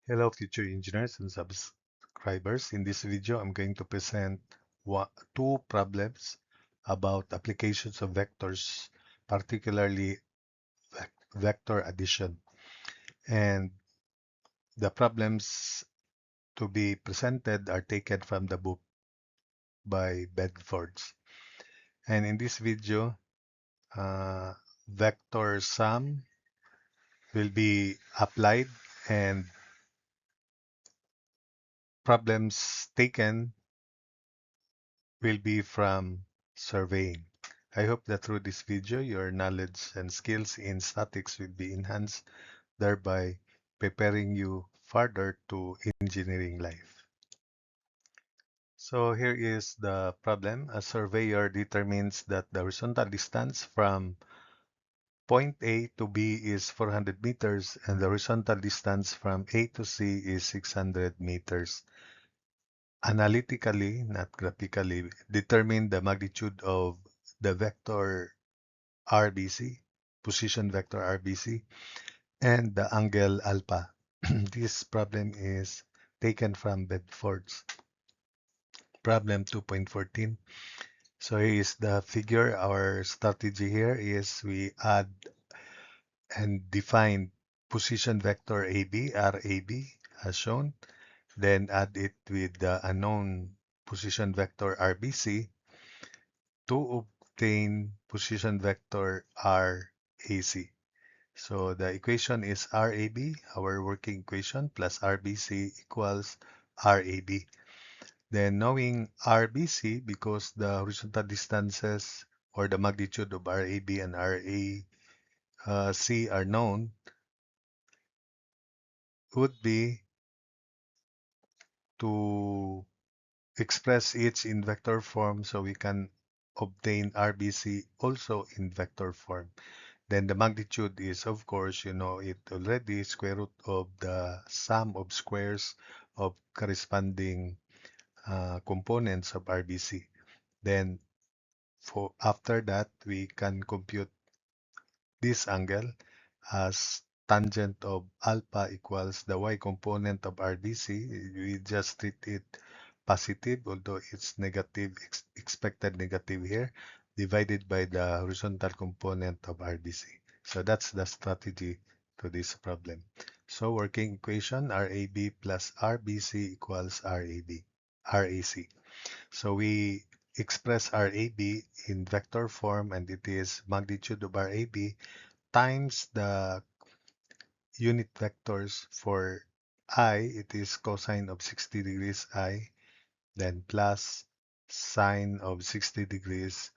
Hello, future engineers and subscribers. In this video, I'm going to present two problems about applications of vectors, particularly vector addition. And the problems to be presented are taken from the book by Bedfords. And in this video, vector sum will be applied and problems taken will be from surveying. I hope that through this video, your knowledge and skills in statics will be enhanced, thereby preparing you further to engineering life. So here is the problem. A surveyor determines that the horizontal distance from point A to B is 400 meters and the horizontal distance from A to C is 600 meters. Analytically, not graphically, determine the magnitude of the vector RBC, position vector RBC, and the angle alpha. This problem is taken from Bedford's problem 2.14. So here is the figure. Our strategy here is we add and define position vector AB, RAB, as shown, then add it with the unknown position vector RBC to obtain position vector RAC. So the equation is RAB, our working equation, plus RBC equals RAB. Then knowing RBC, because the horizontal distances or the magnitude of RAB and RAC are known, would be to express each in vector form so we can obtain RBC also in vector form. Then the magnitude is, of course, you know it already, square root of the sum of squares of corresponding components of RBC. Then for after that, we can compute this angle as tangent of alpha equals the y component of RBC. We just treat it positive, although it's negative, expected negative here, divided by the horizontal component of RBC. So that's the strategy to this problem. So working equation RAB plus RBC equals RAC. So we express RAB in vector form, and it is magnitude of RAB times the unit vectors for I, it is cosine of 60 degrees I, then plus sine of 60 degrees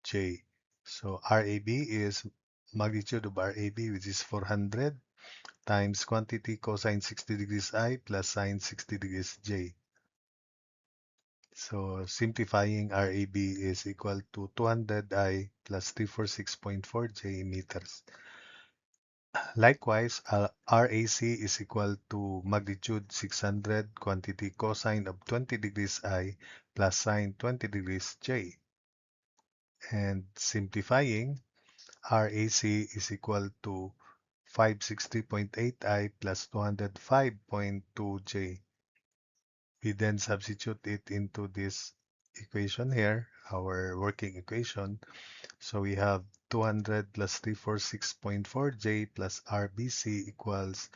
J. So RAB is magnitude of RAB, which is 400 times quantity cosine 60 degrees I plus sine 60 degrees J. So simplifying RAB is equal to 200I plus 346.4 J meters. Likewise, RAC is equal to magnitude 600 quantity cosine of 20 degrees I plus sine 20 degrees J. And simplifying, RAC is equal to 560.8 I plus 205.2 J. We then substitute it into this equation here, our working equation. So we have 200 plus 346.4 J plus RBC equals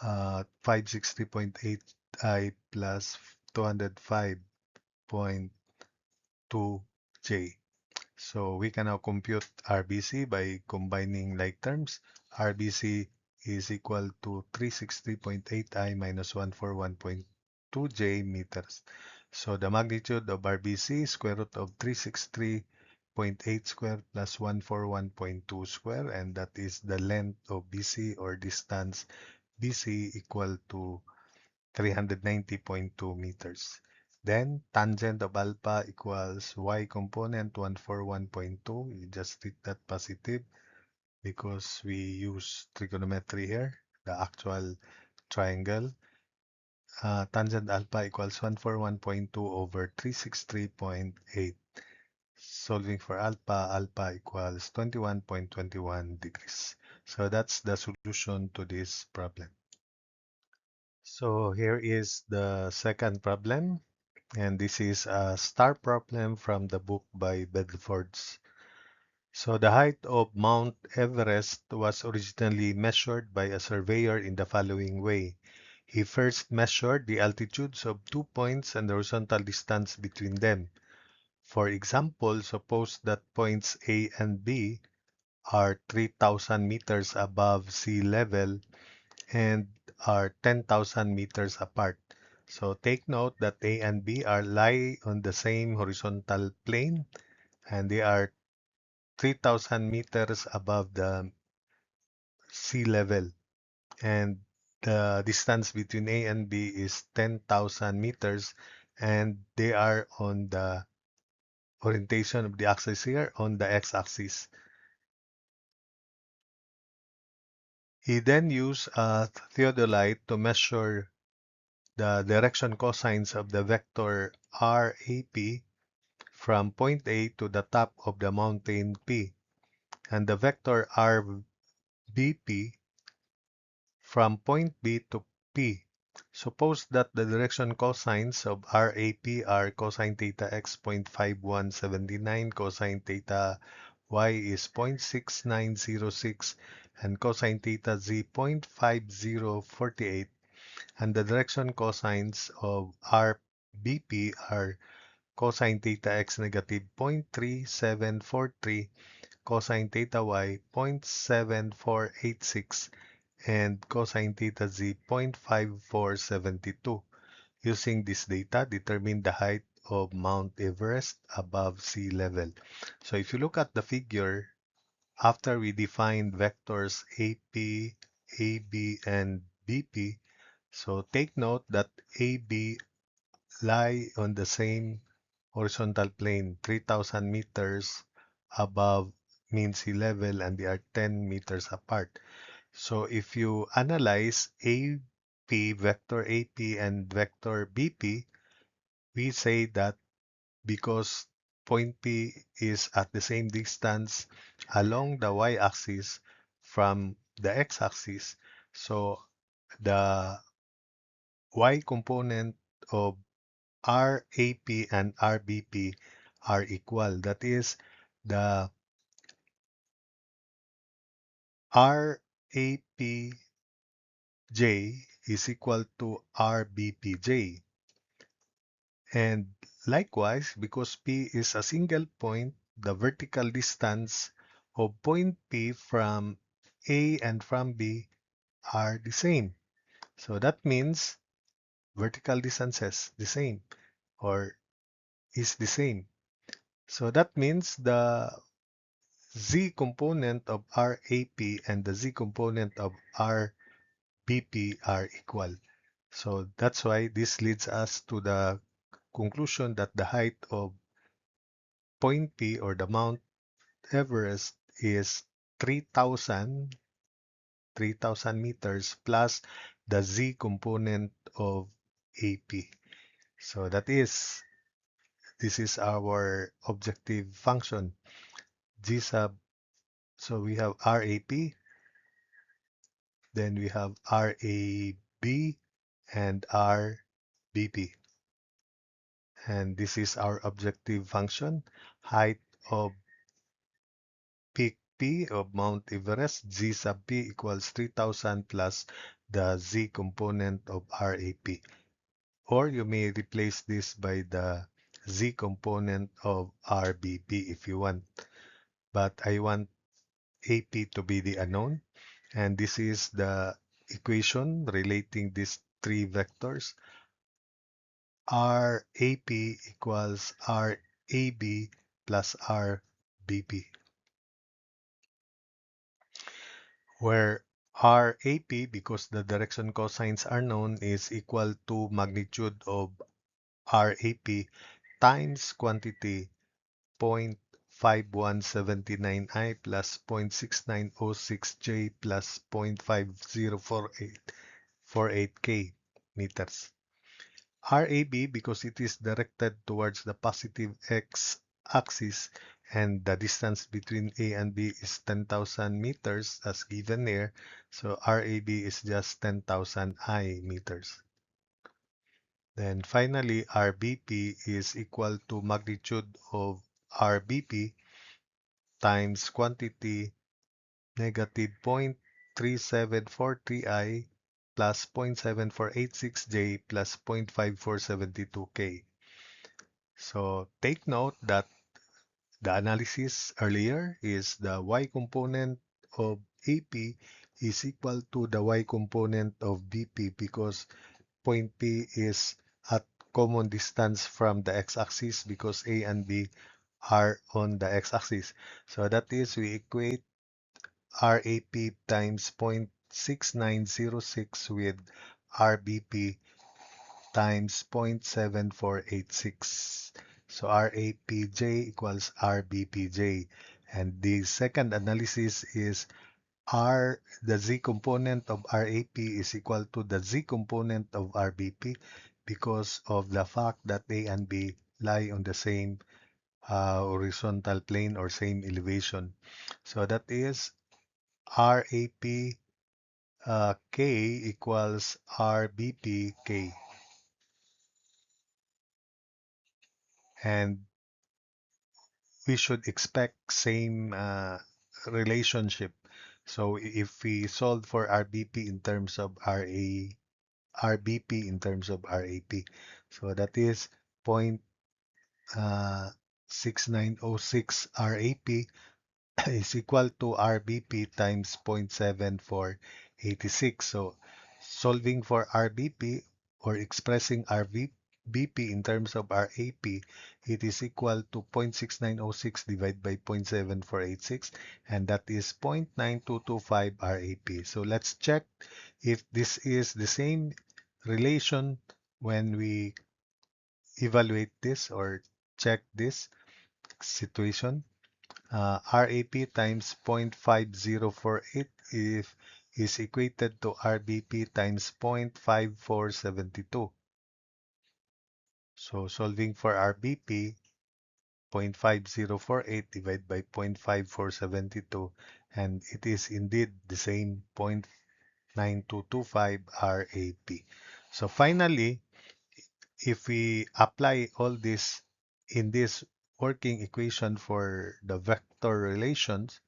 560.8 I plus 205.2 J. So we can now compute RBC by combining like terms. RBC is equal to 360.8 I minus 141.2 J meters. So the magnitude of RBC is square root of 363.8 square plus 141.2 square, and that is the length of BC or distance BC equal to 390.2 meters. Then tangent of alpha equals y component 141.2. You just treat that positive because we use trigonometry here, the actual triangle. Tangent alpha equals 141.2 over 363.8. Solving for alpha, alpha equals 21.21 degrees. So that's the solution to this problem. So here is the second problem, and this is a star problem from the book by Bedfords. So the height of Mount Everest was originally measured by a surveyor in the following way. He first measured the altitudes of 2 points and the horizontal distance between them. For example, suppose that points A and B are 3,000 meters above sea level and are 10,000 meters apart. So take note that A and B are lie on the same horizontal plane and they are 3,000 meters above the sea level, and the distance between A and B is 10,000 meters, and they are on the orientation of the axis here on the x-axis. He then used a theodolite to measure the direction cosines of the vector RAP from point A to the top of the mountain P, and the vector RBP from point B to P. Suppose that the direction cosines of RAP are cosine theta x 0.5179, cosine theta y is 0.6906, and cosine theta z 0.5048, and the direction cosines of RBP are cosine theta x negative 0.3743, cosine theta y 0.7486, and cosine theta z 0.5472. Using this data, determine the height of Mount Everest above sea level. So if you look at the figure, after we define vectors AP, AB, and BP, so take note that AB lie on the same horizontal plane, 3,000 meters above mean sea level, and they are 10 meters apart. So if you analyze AP, vector AP, and vector BP, we say that because point P is at the same distance along the y-axis from the x-axis, so the y component of RAP and RBP are equal. That is, the RAPJ is equal to RBPJ. And likewise, because P is a single point, the vertical distance of point P from A and from B are the same. So that means vertical distances the same or is the same. So that means the Z component of RAP and the Z component of RBP are equal. So that's why this leads us to the conclusion that the height of point P or the Mount Everest is 3,000 meters plus the Z component of AP. So this is our objective function, G sub. So we have RAP, then we have RAB and RBP. And this is our objective function, height of peak P of Mount Everest, Z sub P equals 3,000 plus the Z component of RAP. Or you may replace this by the Z component of RBP if you want. But I want AP to be the unknown. And this is the equation relating these three vectors. RAP equals RAB plus RBP, where RAP, because the direction cosines are known, is equal to magnitude of RAP times quantity 0.5179I plus 0.6906J plus 0.5048K meters. RAB because it is directed towards the positive x-axis and the distance between A and B is 10,000 meters as given there. So RAB is just 10,000 I meters. Then finally, RBP is equal to magnitude of RBP times quantity negative 0.3743I plus 0.7486J plus 0.5472K. So take note that the analysis earlier is the y component of AP is equal to the y component of BP because point P is at common distance from the x-axis because A and B are on the x-axis. So that is we equate RAP times 0.6906 with RBP times 0.7486. So RAPJ equals RBPJ. And the second analysis is the Z component of RAP is equal to the Z component of RBP because of the fact that A and B lie on the same horizontal plane or same elevation. So that is RAP K equals RBP K. And we should expect same relationship. So if we solve for RBP in terms of RBP in terms of RAP, so that is point 6906 RAP is equal to RBP times 0.7486. So solving for RBP or expressing RBP in terms of RAP, it is equal to 0.6906 divided by 0.7486, and that is 0.9225 RAP. So let's check if this is the same relation when we evaluate this or check this situation. RAP times 0.5048 if is equated to RBP times 0.5472. So solving for RBP, 0.5048 divided by 0.5472, and it is indeed the same 0.9225 RAP. So finally, if we apply all this in this working equation for the vector relations,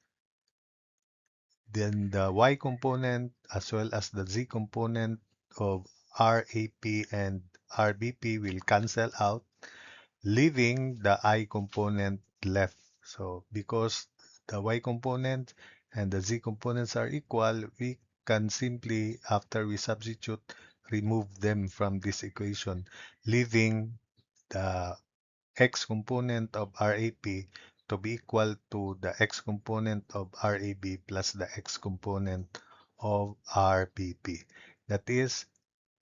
then the y component as well as the z component of RAP and RBP will cancel out, leaving the I component left. So because the y component and the z components are equal, we can simply, after we substitute, remove them from this equation, leaving the x component of RAP to be equal to the x component of RAB plus the x component of RBP. That is,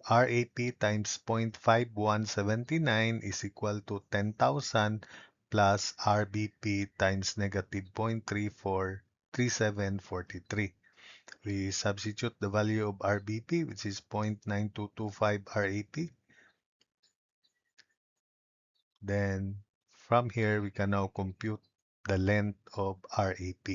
RAP times 0.5179 is equal to 10,000 plus RBP times negative 0.343743. We substitute the value of RBP, which is 0.9225 RAP. Then from here, we can now compute the length of RAP.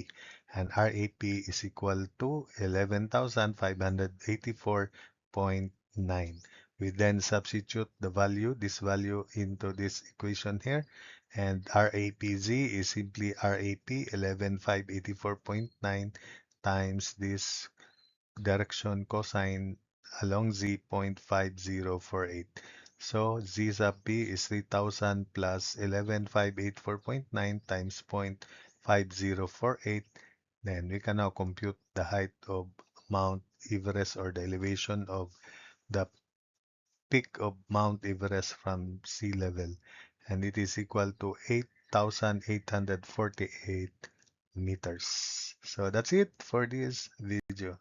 And RAP is equal to 11,584.9. We then substitute the value, this value into this equation here. And RAPZ is simply RAP 11,584.9 times this direction cosine along z 0.5048. So z sub p is 3000 plus 11584.9 times 0.5048. Then we can now compute the height of Mount Everest or the elevation of the peak of Mount Everest from sea level. And it is equal to 8,848 meters. So that's it for this video.